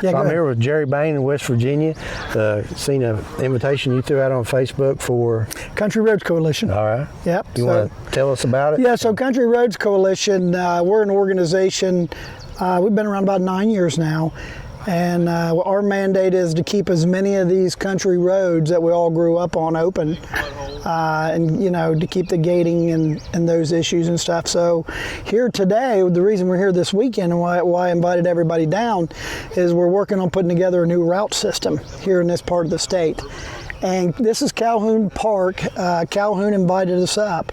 Yeah, So I'm ahead. here with Jerry Bain in West Virginia. Seen an invitation you threw out on Facebook for... Country Roads Coalition. All right. Yep. You want to tell us about it? Yeah, so Country Roads Coalition, we're an organization, we've been around about 9 years now, and our mandate is to keep as many of these country roads that we all grew up on open, and, you know, to keep the gating and those issues and stuff. So here today, the reason we're here this weekend and why I invited everybody down is we're working on putting together a new route system here in this part of the state. And this is Calhoun Park. Calhoun invited us up,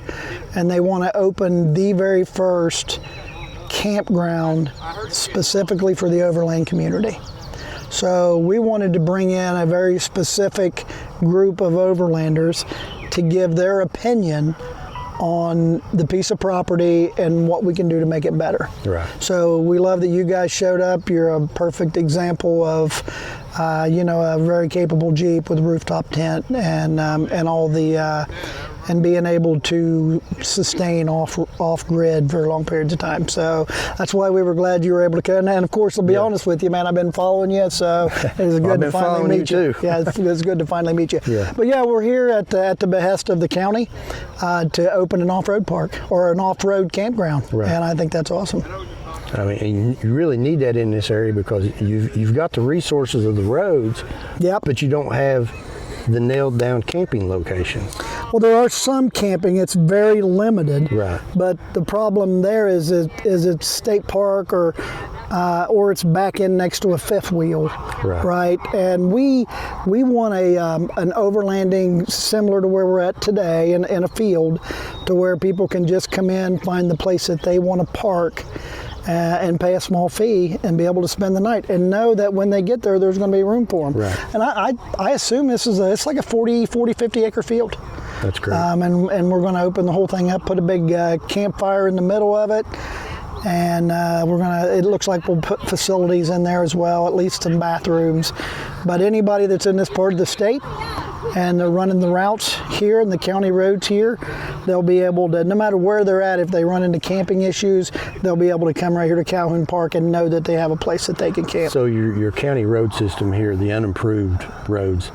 and they want to open the very first campground specifically for the Overland community. So we wanted to bring in a very specific group of Overlanders to give their opinion on the piece of property and what we can do to make it better. Right. So we love that you guys showed up. You're a perfect example of, you know, a very capable Jeep with a rooftop tent and all the and being able to sustain off grid for long periods of time. So that's why we were glad you were able to come. And of course, I'll be honest with you, man, I've been following you, so it was good to finally meet you. Yeah, it's good to finally meet you. Yeah. But yeah, we're here at the behest of the county to open an off-road park or an off-road campground, Right. and I think that's awesome. I mean, and you really need that in this area because you've got the resources of the roads, Yep. but you don't have the nailed down camping locations. Well, there are some camping. It's very limited. Right. But the problem there is it's state park or it's back in next to a fifth wheel. Right. And we want an overlanding similar to where we're at today in a field, to where people can just come in, find the place that they want to park, and pay a small fee and be able to spend the night and know that when they get there, there's going to be room for them. Right. And I assume it's like a 40, 50 acre field. That's great. And we're going to open the whole thing up, put a big campfire in the middle of it, and it looks like we'll put facilities in there as well, at least some bathrooms. But anybody that's in this part of the state and they're running the routes here and the county roads here, they'll be able to, no matter where they're at, if they run into camping issues, they'll be able to come right here to Calhoun Park and know that they have a place that they can camp. So your county road system here, the unimproved roads,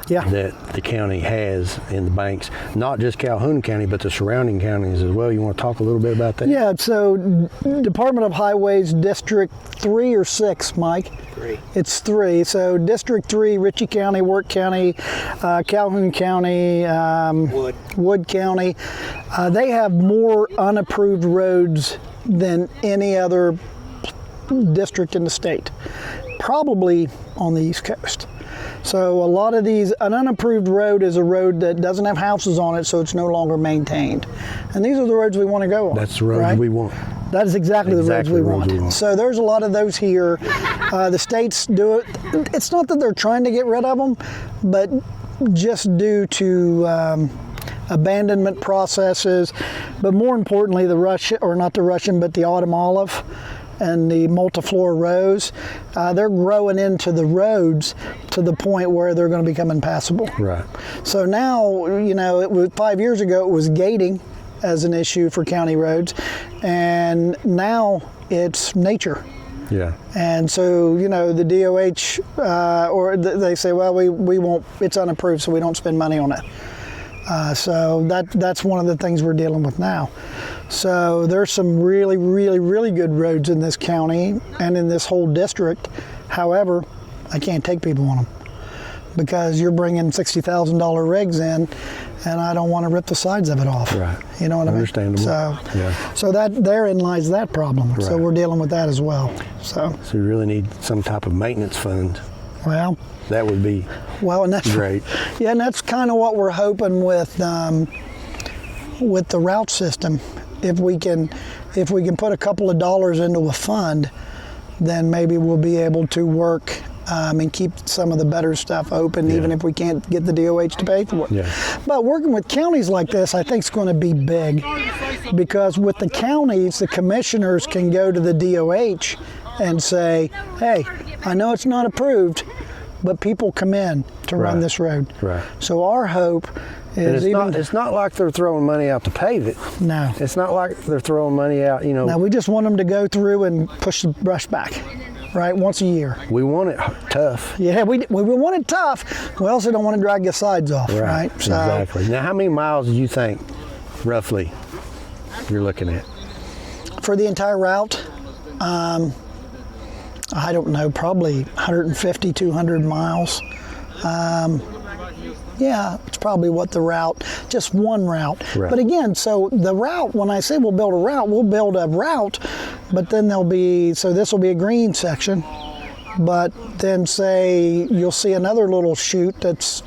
Yeah. that the county has in the banks, not just Calhoun County, but the surrounding counties as well. You want to talk a little bit about that? Yeah, so Department of Highways District 3 or 6, Mike? 3. It's 3. So District 3, Ritchie County, Work County, Calhoun County, Wood County, they have more unapproved roads than any other district in the state, probably on the East Coast. So a lot of these, an unapproved road is a road that doesn't have houses on it, so it's no longer maintained. And these are the roads we want to go on. That's the roads right? we want. That is exactly the roads we want. So there's a lot of those here. The states do it. It's not that they're trying to get rid of them, but just due to abandonment processes, but more importantly, the autumn olive and the multiflora rose, they're growing into the roads to the point where they're going to become impassable. Right. So now, you know, 5 years ago it was gating as an issue for county roads, and now it's nature. Yeah. And so, you know, the DOH, they say, well, we won't, it's unapproved, so we don't spend money on it. So that's one of the things we're dealing with now. So there's some really, really, really good roads in this county and in this whole district. However, I can't take people on them because you're bringing $60,000 rigs in, and I don't want to rip the sides of it off. Right. You know what I mean? Understandable. So that therein lies that problem. Right. So we're dealing with that as well. So you really need some type of maintenance fund. Well, that would be and that's great. Yeah, and that's kind of what we're hoping with the route system. If we can put a couple of dollars into a fund, then maybe we'll be able to work and keep some of the better stuff open, even if we can't get the DOH to pay for it. Yeah. But working with counties like this, I think is going to be big, because with the counties, the commissioners can go to the DOH and say, hey, I know it's not approved, but people come in to run this road. Right. So our hope is it's not like they're throwing money out to pave it. No. It's not like they're throwing money out, you know. No, we just want them to go through and push the brush back. right? Once a year. We want it tough. Yeah, we want it tough. We also don't want to drag the sides off, right? So, exactly. Now, how many miles do you think, roughly, you're looking at? For the entire route, I don't know, probably 150, 200 miles. Yeah, it's probably what the route, just one route. Right. But again, so the route, when I say we'll build a route, but then there'll be, so this will be a green section, but then say you'll see another little chute that's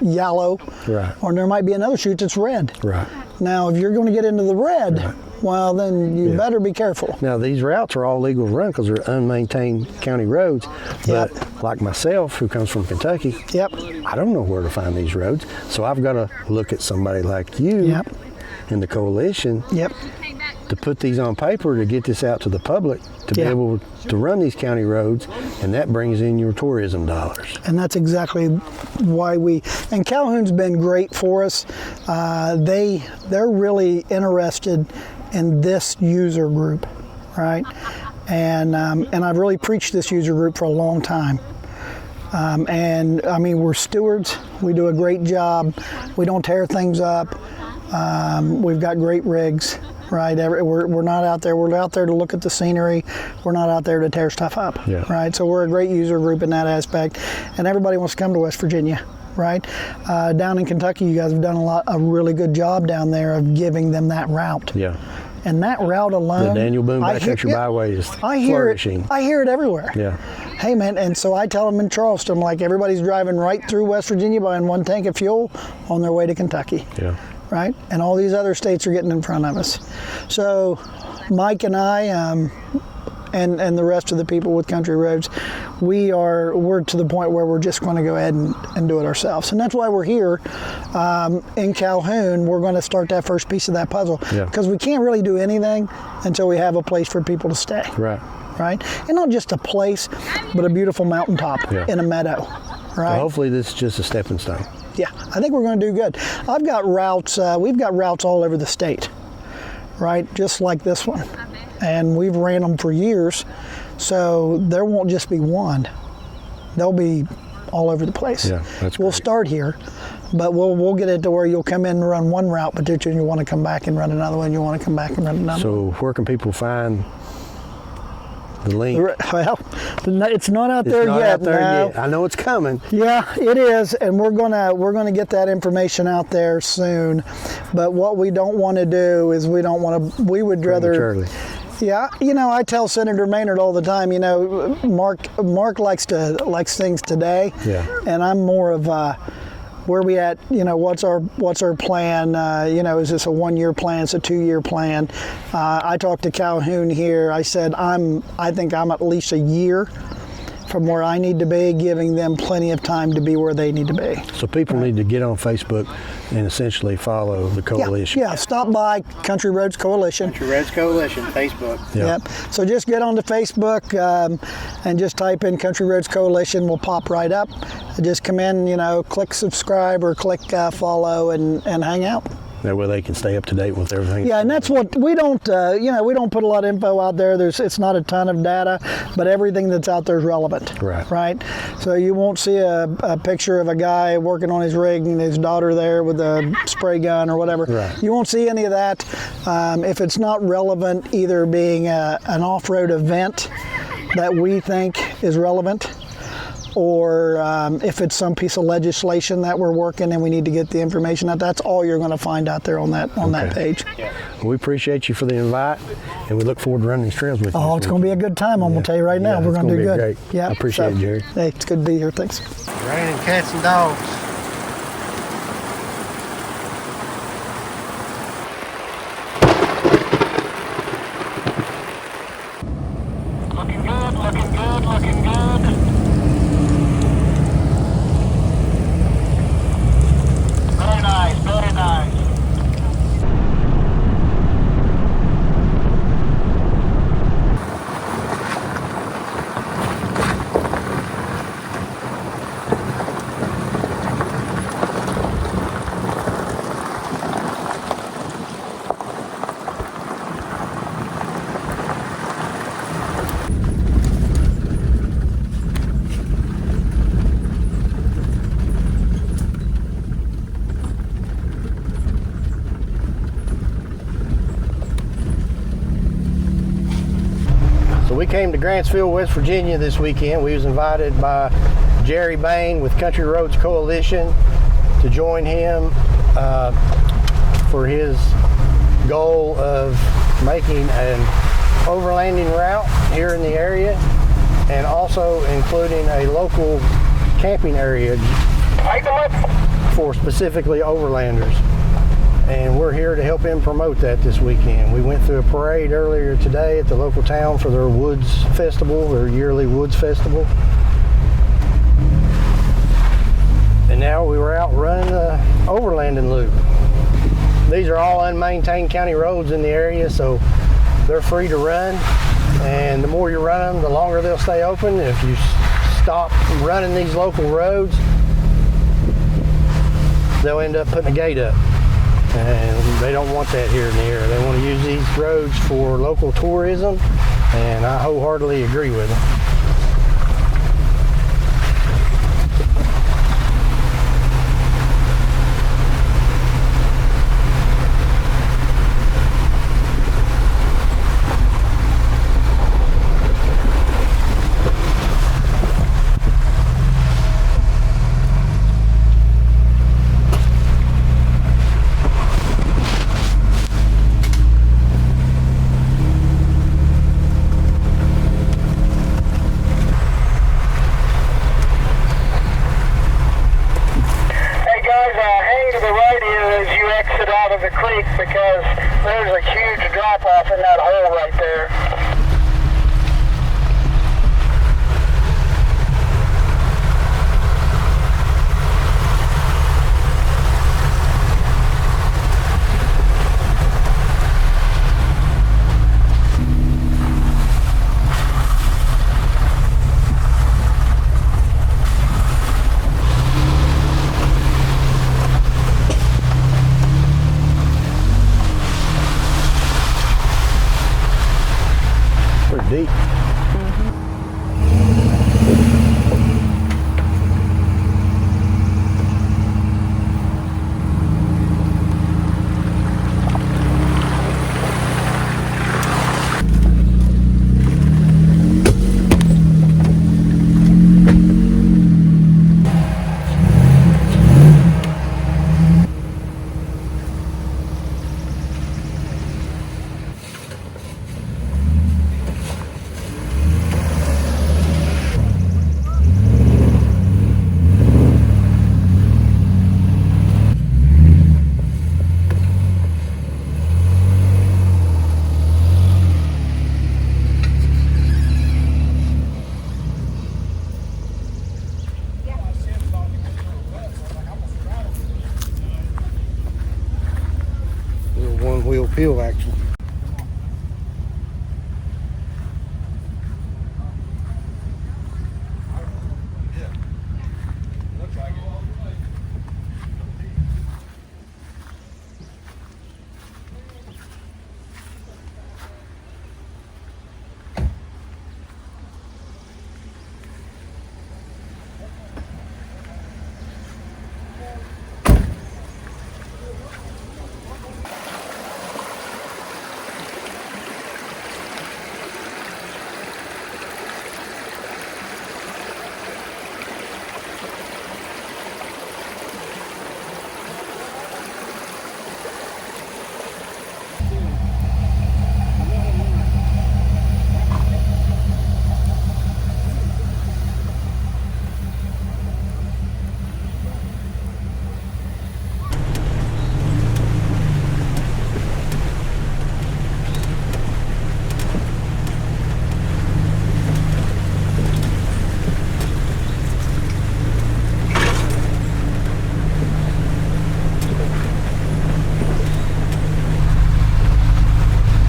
yellow, right, or there might be another chute that's red. Right. Now, if you're going to get into the red, right, well, then you better be careful. Now, these routes are all legal to run because they're unmaintained county roads. But like myself, who comes from Kentucky, I don't know where to find these roads. So I've got to look at somebody like you in the coalition to put these on paper to get this out to the public to be able to run these county roads, and that brings in your tourism dollars. And that's exactly why and Calhoun's been great for us. They're really interested in this user group, right? And I've really preached this user group for a long time. And I mean, we're stewards. We do a great job. We don't tear things up. We've got great rigs, right? We're not out there. We're out there to look at the scenery. We're not out there to tear stuff up, right? So we're a great user group in that aspect. And everybody wants to come to West Virginia, right? Down in Kentucky, you guys have done a really good job down there of giving them that route. Yeah. And that route alone, the Daniel Boone Backcountry Byway is flourishing. I hear it everywhere. Yeah. Hey man, and so I tell them in Charleston, like, everybody's driving right through West Virginia buying one tank of fuel on their way to Kentucky. Yeah. Right? And all these other states are getting in front of us. So Mike and I, and the rest of the people with Country Roads, we're to the point where we're just going to go ahead and do it ourselves. And that's why we're here in Calhoun. We're going to start that first piece of that puzzle, because we can't really do anything until we have a place for people to stay. Right. Right? And not just a place, but a beautiful mountaintop in a meadow. Right? Well, hopefully this is just a stepping stone. Yeah, I think we're going to do good. I've got routes, we've got routes all over the state, right? Just like this one. And we've ran them for years, so there won't just be one. They'll be all over the place. Yeah, that's great. We'll start here, but we'll get it to where you'll come in and run one route, but then you want to come back and run another one, you want to come back and run another one. So where can people find the link? Well, it's not out there yet. I know it's coming. Yeah, it is, and we're gonna get that information out there soon. But what we don't want to do is we would rather. Yeah, I tell Senator Maynard all the time. Mark likes things today. Yeah. And I'm more of where we at, what's our plan, is this a 1-year plan, it's a 2-year plan. I talked to Calhoun here, I said I think I'm at least a year from where I need to be, giving them plenty of time to be where they need to be. So people need to get on Facebook and essentially follow the coalition. Yeah, stop by Country Roads Coalition. Country Roads Coalition, Facebook. Yep. So just get onto Facebook and just type in Country Roads Coalition, will pop right up. Just come in, click subscribe or click follow and hang out. That way they can stay up to date with everything. Yeah, and that's what we don't, we don't put a lot of info out there. It's not a ton of data, but everything that's out there is relevant. Right. Right. So you won't see a picture of a guy working on his rig and his daughter there with a spray gun or whatever. Right. You won't see any of that. If it's not relevant, either being an off-road event that we think is relevant, or if it's some piece of legislation that we're working and we need to get the information out, that's all you're going to find out there on that page. Yeah. Well, we appreciate you for the invite, and we look forward to running these trails with you. Oh, it's going to be a good time. I'm going to tell you right now. We're going to do good. Great. Yeah, I appreciate it, Jerry. Hey, it's good to be here. Thanks. Raining cats and dogs. Looking good, looking good, looking good. Very nice, very nice. we came to Grantsville, West Virginia this weekend. We was invited by Jerry Bain with Countryroadscoalition to join him for his goal of making an overlanding route here in the area, and also including a local camping area for specifically overlanders. And we're here to help him promote that this weekend. We went through a parade earlier today at the local town for their woods festival, their yearly woods festival. And now we were out running the overlanding loop. These are all unmaintained county roads in the area, so they're free to run. And the more you run them, the longer they'll stay open. If you stop running these local roads, they'll end up putting a gate up. And they don't want that here in the area. They want to use these roads for local tourism, and I wholeheartedly agree with them. Because there's a huge drop off in that hole right there. Deep. One-wheel peel action.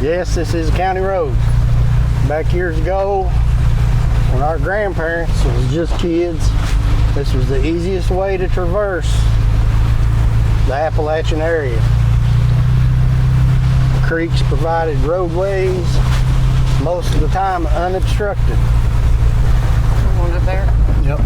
Yes, this is a county road. Back years ago, when our grandparents was just kids, this was the easiest way to traverse the Appalachian area. Creeks provided roadways, most of the time unobstructed. Under there? Yep.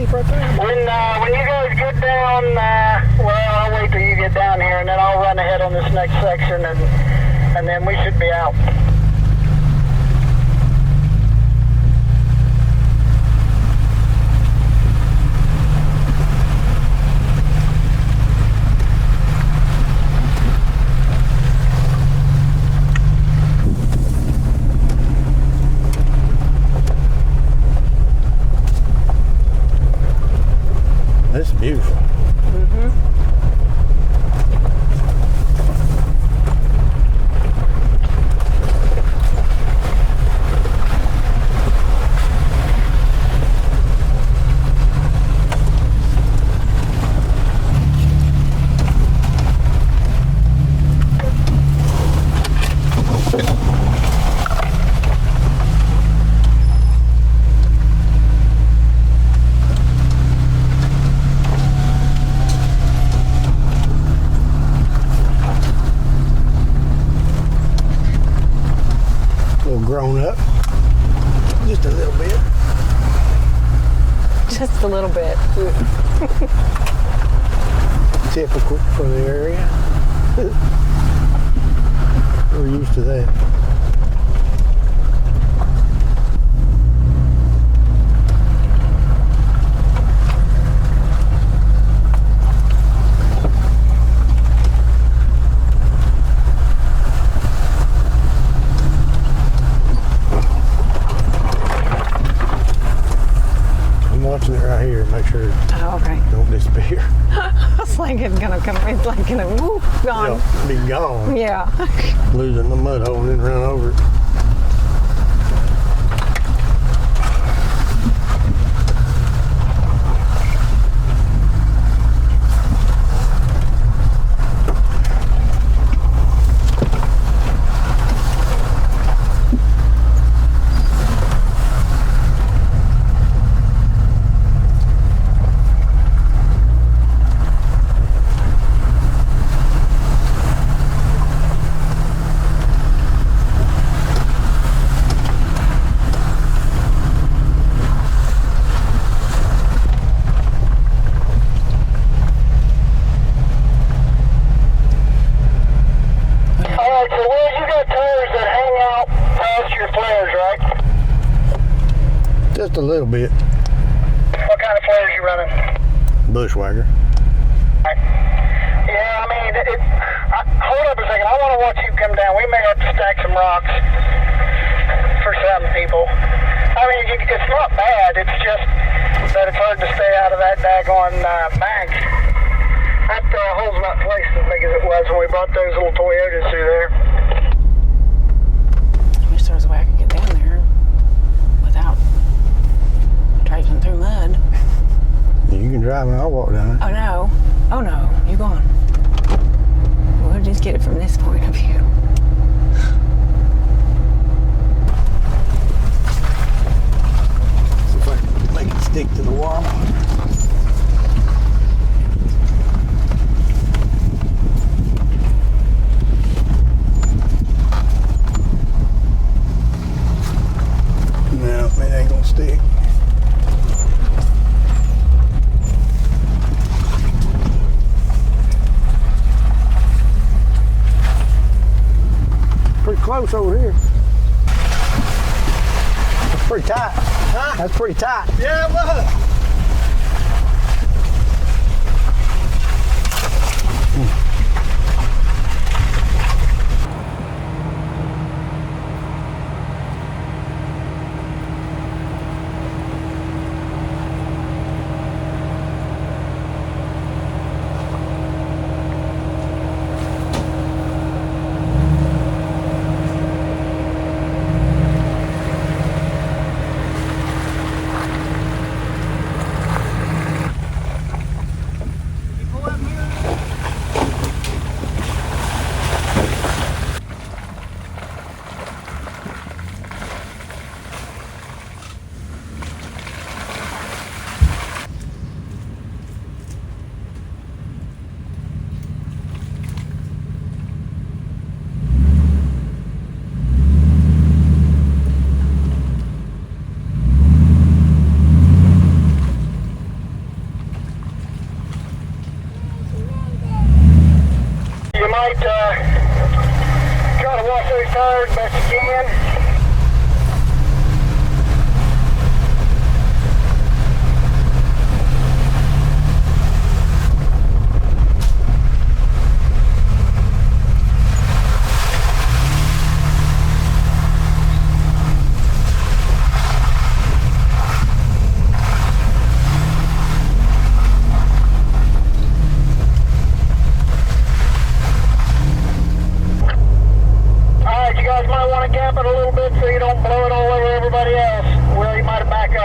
Jeep right there? When you guys get down, well, I'll wait till you get down here, and then I'll run ahead on this next section, and then we should be out. This is beautiful. Grown up, just a little bit. Just a little bit. Typical for the area. We're used to that. Watching it right here, make sure it Oh, okay. don't disappear. I was like, it's gonna come. It's like gonna whoop, gone. It'll be gone. Yeah. Losing the mud hole and then run over it. Just a little bit. What kind of flares you running? Bushwhacker. Yeah, I mean, hold up a second. I want to watch you come down. We may have to stack some rocks for some people. I mean, it's not bad. It's just that it's hard to stay out of that daggone bank. That hole's not twice as big as it was when we brought those little Toyotas through there. I wish there was a way I could get down there without driving through mud. You can drive and I'll walk down it. Oh no. Oh no. You go on. We'll just get it from this point of view. See if I can make it stick to the wall. No, it ain't gonna stick. Pretty close over here. That's pretty tight. Huh? That's pretty tight. Yeah, it was.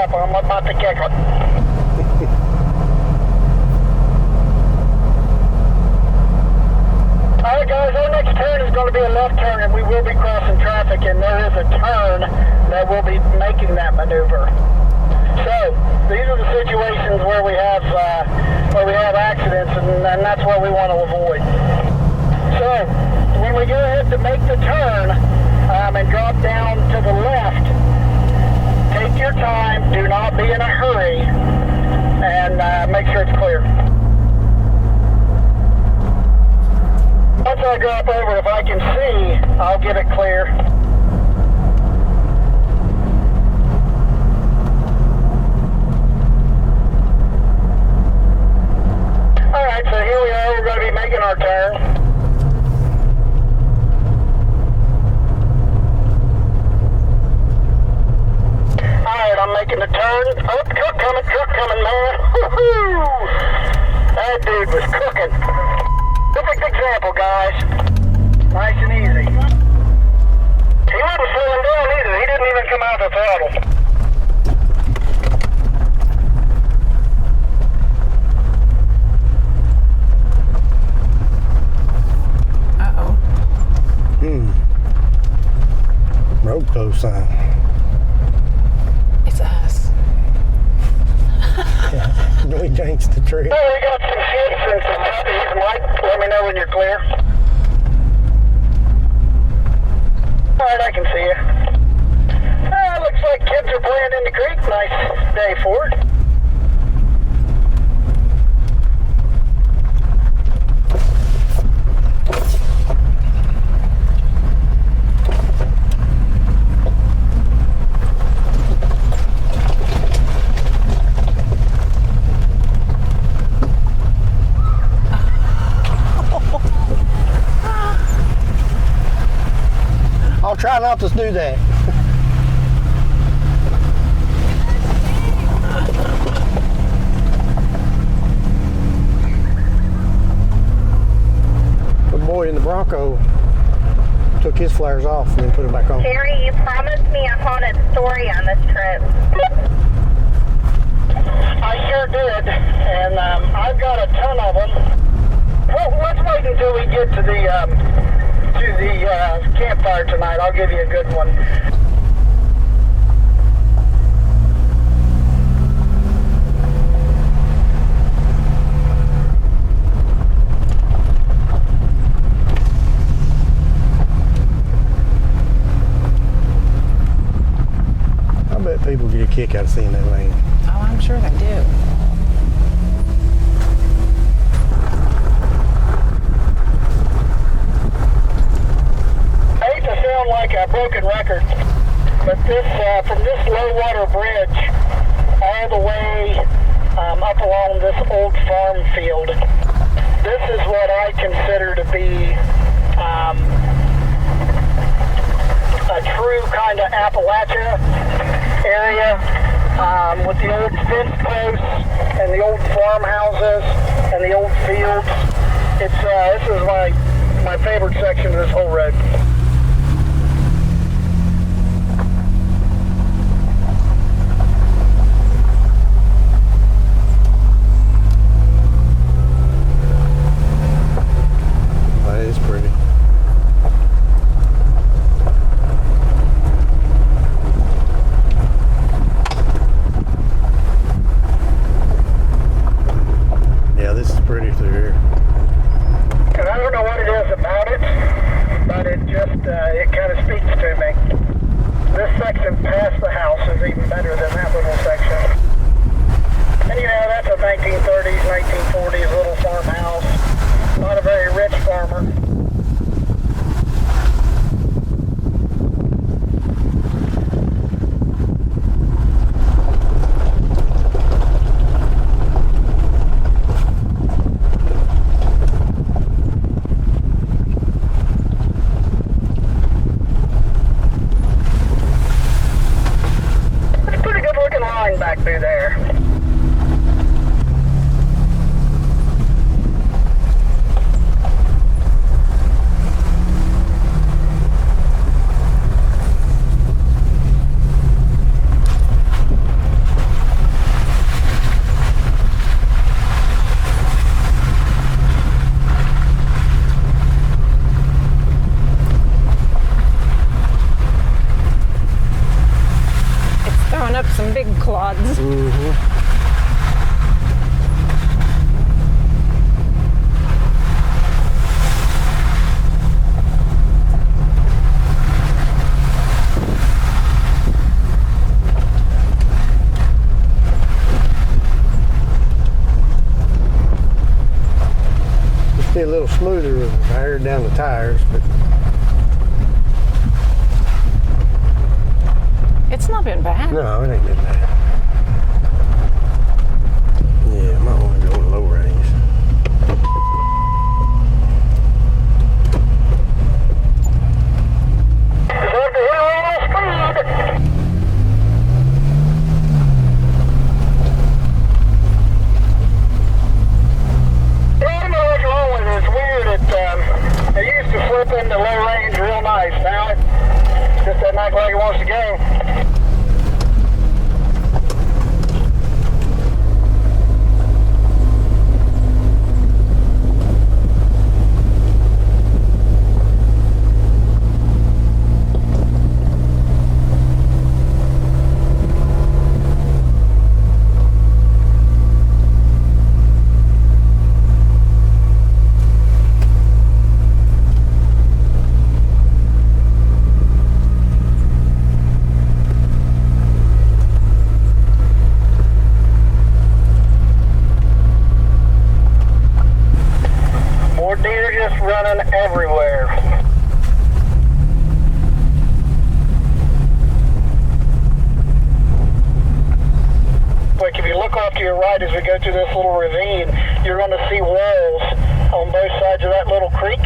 up. I'm about to kick it. Alright guys, our next turn is going to be a left turn, and we will be crossing traffic, and there is a turn that will be making that maneuver. So, these are the situations where we have accidents, and that's what we want to avoid. So, when we go ahead to make the turn and drop down to the left, take your time, do not be in a hurry, and make sure it's clear. Once I drop over, if I can see, I'll get it clear. Alright, so here we are. We're going to be making our turn. Alright, I'm making the turn. Oh, truck coming, man. Woo-hoo! That dude was cooking. Perfect example, guys. Nice and easy. He wasn't slowing down either. He didn't even come out the throttle. Uh-oh. Road close sign. It's us. We jinxed the tree. Well, we got some shits and some puppies. Mike, let me know when you're clear. Alright, I can see you. Looks like kids are playing in the creek. Nice day for it. I'll try not to do that. The boy in the Bronco took his flares off and then put them back on. Jerry, you promised me a haunted story on this trip. I sure did, and I've got a ton of them. Well, let's wait until we get to the campfire tonight. I'll give you a good one. I bet people get a kick out of seeing that lane. Oh, I'm sure they do. Like a broken record, but this from this low water bridge all the way up along this old farm field, this is what I consider to be a true kind of Appalachia area, with the old fence posts and the old farmhouses and the old fields. It's this is my favorite section of this whole road. up some big clods. Be a little smoother if I aired down the tires, but It's not been bad. no, it ain't been bad. Yeah, might want to go in low range. It used to flip into low range real nice. Now it just doesn't act like it wants to go. Deer just running everywhere. Like if you look off to your right as we go through this little ravine, you're going to see walls on both sides of that little creek.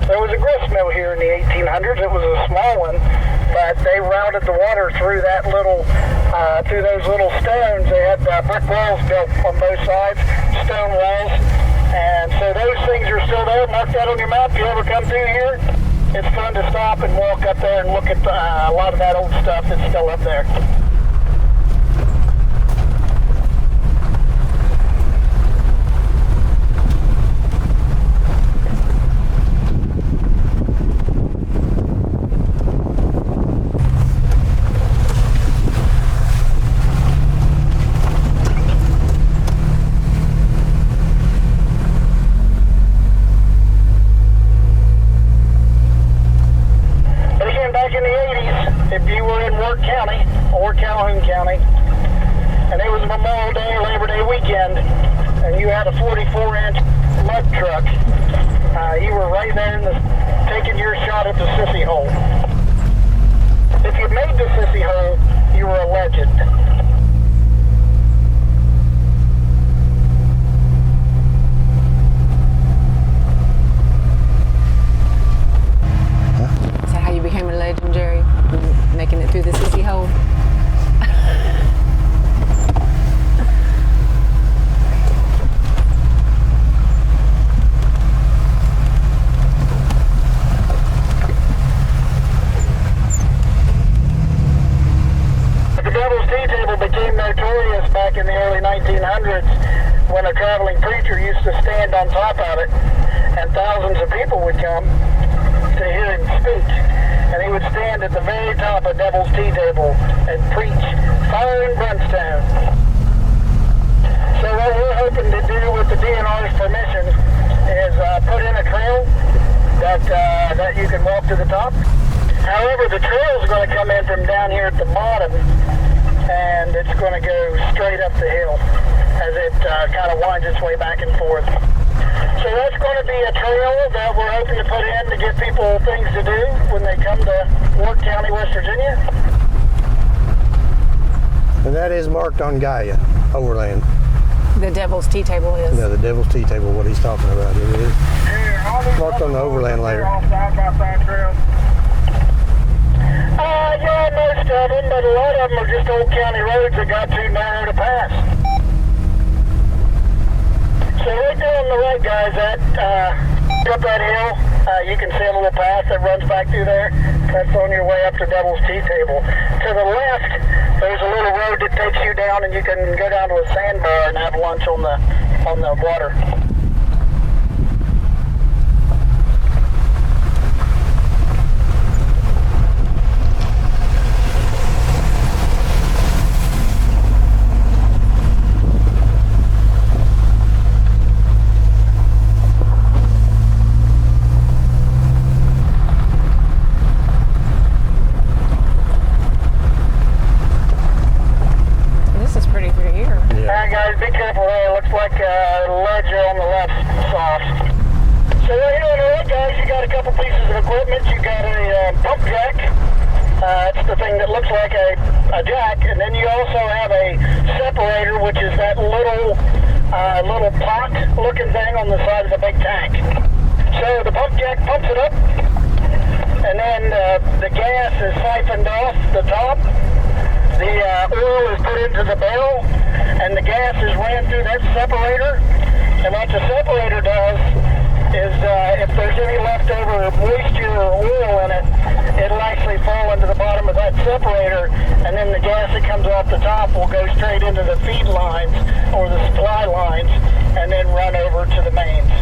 There was a grist mill here in the 1800s. It was a small one, but they routed the water through that little, through those little stones. They had brick walls built on both sides, stone walls. And so those things are still there. Mark that on your map. If you ever come through here, it's fun to stop and walk up there and look at a lot of that old stuff that's still up there. Back in the 80s, if you were in County or Calhoun County, and it was Memorial Day, Labor Day weekend, and you had a 44-inch mud truck, you were right there in taking your shot at the sissy hole. If you made the sissy hole, you were a legend. Became a legend, Jerry, making it through the sissy hole. The Devil's Tea Table became notorious back in the early 1900s when a traveling preacher used to stand on top of it, and thousands of people would come to hear him speak. And he would stand at the very top of Devil's Tea Table and preach fire and brimstone. So what we're hoping to do with the DNR's permission is put in a trail that you can walk to the top. However, the trail is going to come in from down here at the bottom, and it's going to go straight up the hill as it kind of winds its way back and forth. So that's going to be a trail that we're hoping to put in to give people things to do when they come to Warwick County, West Virginia. And that is marked on Gaia, Overland. The Devil's Tea Table is. Yeah, the Devil's Tea Table, what he's talking about. It is marked on the Overland layer. Yeah, most of them, but a lot of them are just old county roads that got too narrow to pass. So right there on the right, guys, up that hill, you can see a little path that runs back through there. That's on your way up to Devil's Tea Table. To the left, there's a little road that takes you down, and you can go down to a sandbar and have lunch on the water. ledge on the left soft. So right here on the right, guys, you got a couple pieces of equipment. You got a pump jack. It's the thing that looks like a jack, and then you also have a separator, which is that little pot-looking thing on the side of the big tank. So the pump jack pumps it up, and then the gas is siphoned off the top. The oil is put into the barrel, and the gas is ran through that separator. And what the separator does is if there's any leftover moisture or oil in it, it'll actually fall into the bottom of that separator, and then the gas that comes off the top will go straight into the feed lines or the supply lines and then run over to the mains.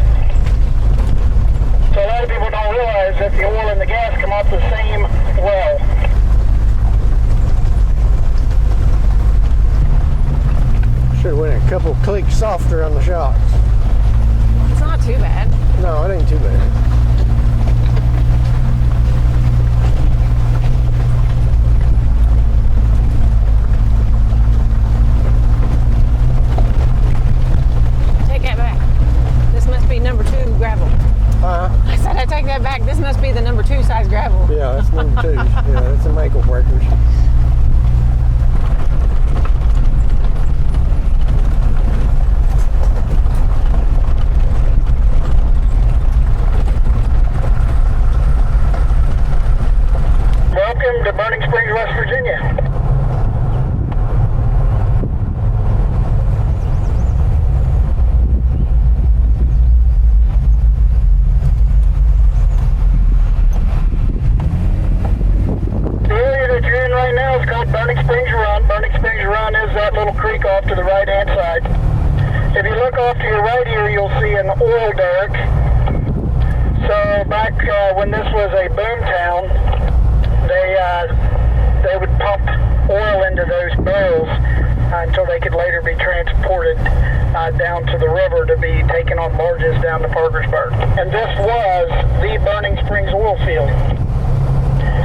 So a lot of people don't realize that the oil and the gas come off the same well. Should have went a couple clicks softer on the shocks. It's not too bad. No, it ain't too bad. Take that back. This must be number 2 gravel. I said I take that back. This must be the number 2 size gravel. Yeah, that's number 2. Yeah, that's some ankle breakers. Welcome to Burning Springs, West Virginia. The area that you're in right now is called Burning Springs Run. Burning Springs Run is that little creek off to the right-hand side. If you look off to your right here, you'll see an oil derrick. So back when this was a boom town, they would pump oil into those barrels until they could later be transported down to the river to be taken on barges down to Parkersburg. And this was the Burning Springs oil field.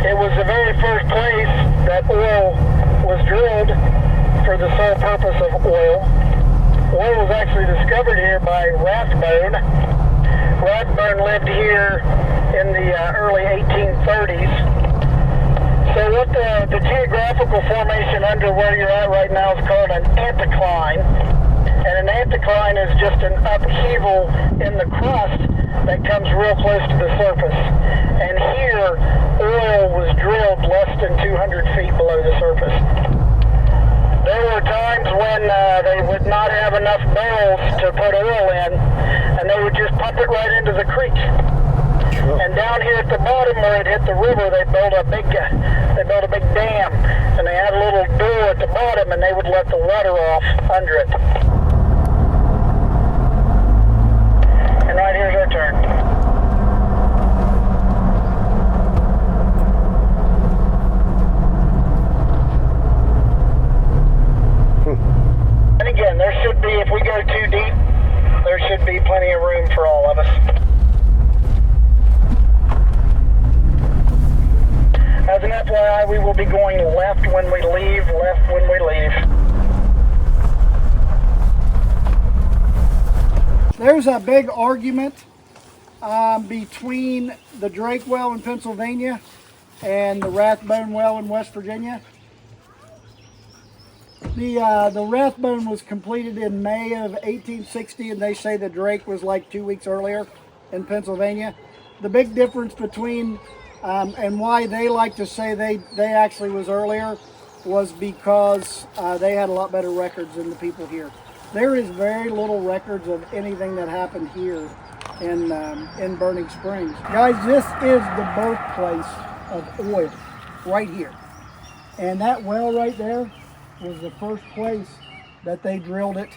It was the very first place that oil was drilled for the sole purpose of oil. Oil was actually discovered here by Rathbone. Rathbone lived here in the early 1830s. So what the geographical formation under where you're at right now is called an anticline. And an anticline is just an upheaval in the crust that comes real close to the surface. And here, oil was drilled less than 200 feet below the surface. There were times when they would not have enough barrels to put oil in, and they would just pump it right into the creek. And down here at the bottom where it hit the river, they built a big dam, and they had a little door at the bottom, and they would let the water off under it. And right here's our turn. And again, there should be, if we go too deep, there should be plenty of room for all of us. As an FYI, we will be going left when we leave, left when we leave. There's a big argument between the Drake well in Pennsylvania and the Rathbone well in West Virginia. The Rathbone was completed in May of 1860, and they say the Drake was like 2 weeks earlier in Pennsylvania. The big difference between and why they like to say they actually was earlier was because they had a lot better records than the people here. There is very little records of anything that happened here in Burning Springs. Guys, this is the birthplace of oil right here. And that well right there was the first place that they drilled it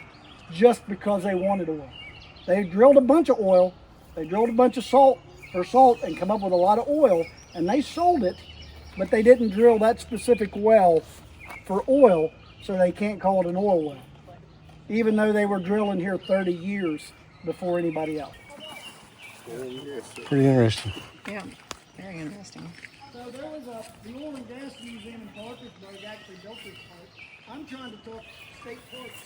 just because they wanted oil. They drilled a bunch of oil, they drilled a bunch of salt and come up with a lot of oil, and they sold it, but they didn't drill that specific well for oil, so they can't call it an oil well, even though they were drilling here 30 years before anybody else. Pretty interesting. Yeah, very interesting. So there was the Oil and Gas Museum in Parkersburg actually built this park. I'm trying to talk state parks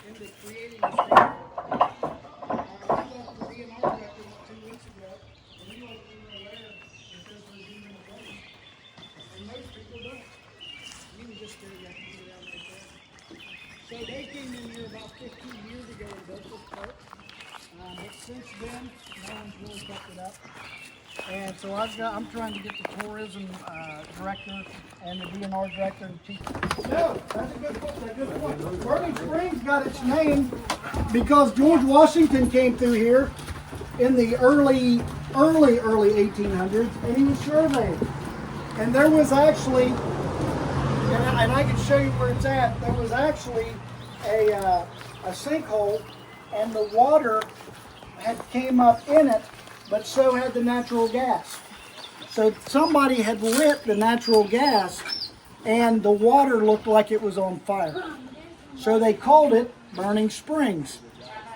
into creating a state park. DNR director 2 weeks ago, and he wasn't even aware that this was even a place. And most people don't. You can just go around right there. So they came in here about 15 years ago and built this park. But since then, no one's really kept it up. And so I'm trying to get the tourism director and the DNR director and chief. No, that's a good point. Burning Springs got its name because George Washington came through here in the early 1800s, and he was surveying. And there was actually, and I can show you where it's at. There was actually a sinkhole, and the water had came up in it, but so had the natural gas. So somebody had lit the natural gas, and the water looked like it was on fire. So they called it Burning Springs.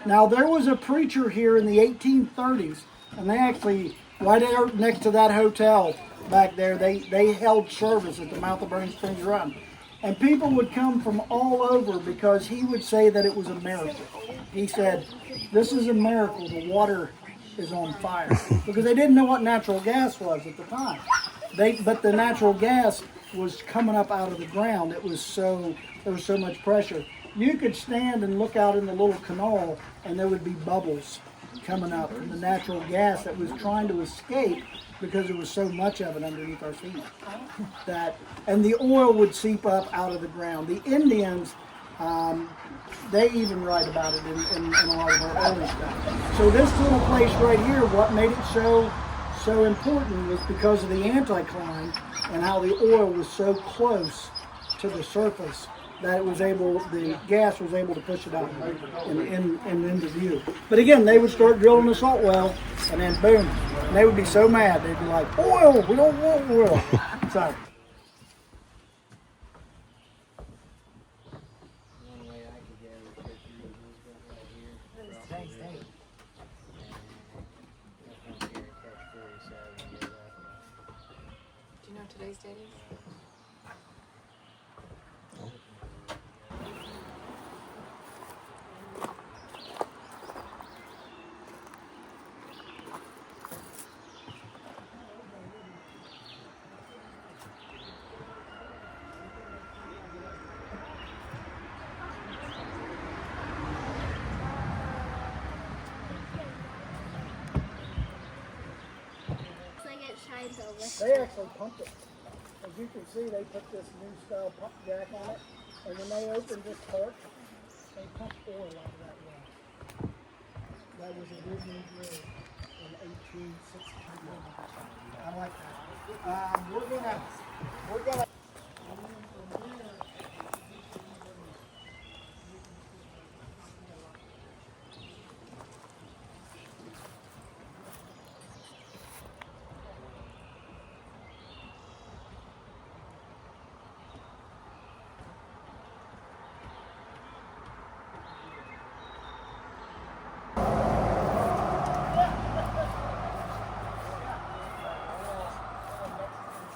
Now there was a preacher here in the 1830s, and they actually, right there next to that hotel back there, they held service at the mouth of Burning Springs Run. And people would come from all over because he would say that it was a miracle. He said, this is a miracle, the water is on fire. Because they didn't know what natural gas was at the time. But the natural gas was coming up out of the ground. There was so much pressure. You could stand and look out in the little canal and there would be bubbles coming up from the natural gas that was trying to escape because there was so much of it underneath our feet. And the oil would seep up out of the ground. The Indians, they even write about it in a lot of our early stuff. So this little place right here, what made it so important was because of the anticline and how the oil was so close to the surface that it was the gas was able to push it out and into view. But again, they would start drilling the salt well, and then boom, and they would be so mad. They'd be like, oil, we don't want oil. So. Do you know what today's date is? They actually pumped it. As you can see, they put this new style pump jack on it, and when they opened this park, they pumped oil out of that well. That was originally drilled in 1860. I like that. We're gonna.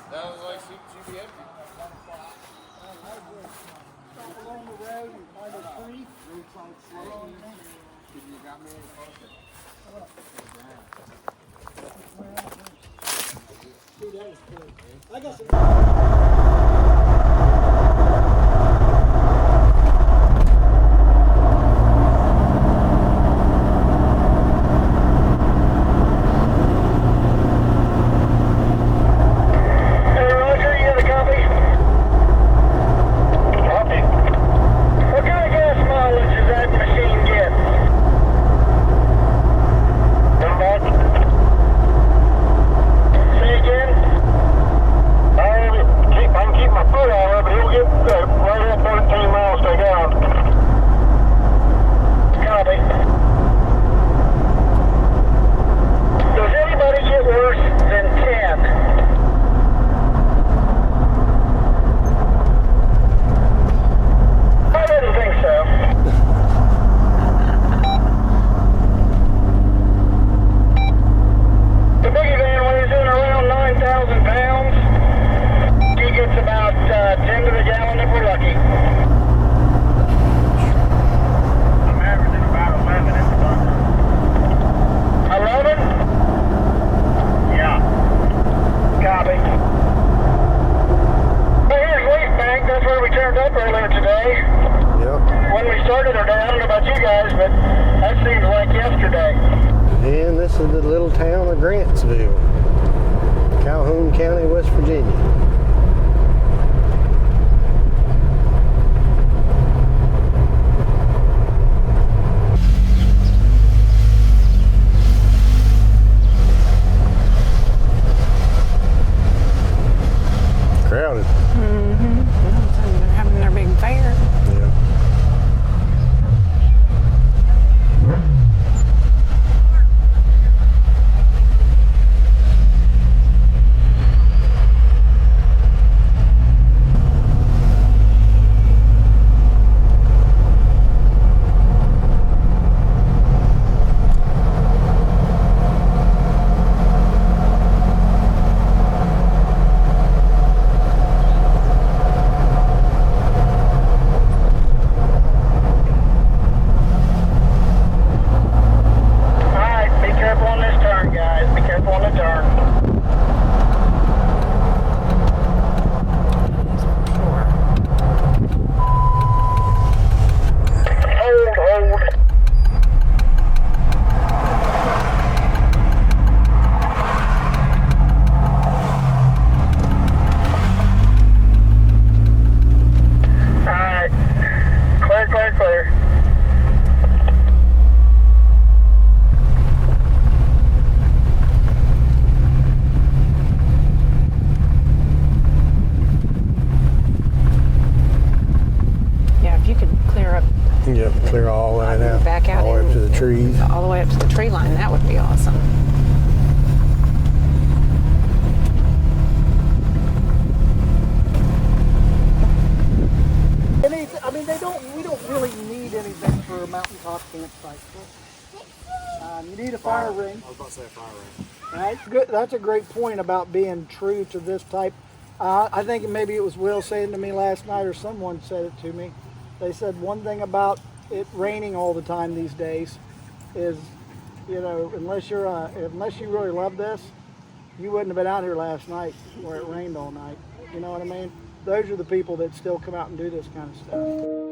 Sounds like CBF. Stop along the road and find a tree. You got me in the pocket. See, that was cool. I got some. Say again? further today. I don't know about you guys, but that seems like yesterday. And this is the little town of Grantsville, Calhoun County, West Virginia. Crowded. They're having their big fair. Yeah. Yep, clear all the way out. Back out all the way up to the trees. All the way up to the tree line. That would be awesome. I mean, we don't really need anything for a mountaintop campsite. You need a fire ring. I was about to say a fire ring. Right? Good. That's a great point about being true to this type. I think maybe it was Will saying to me last night, or someone said it to me. They said one thing about it raining all the time these days is, you know, unless you really love this, you wouldn't have been out here last night where it rained all night. You know what I mean? Those are the people that still come out and do this kind of stuff.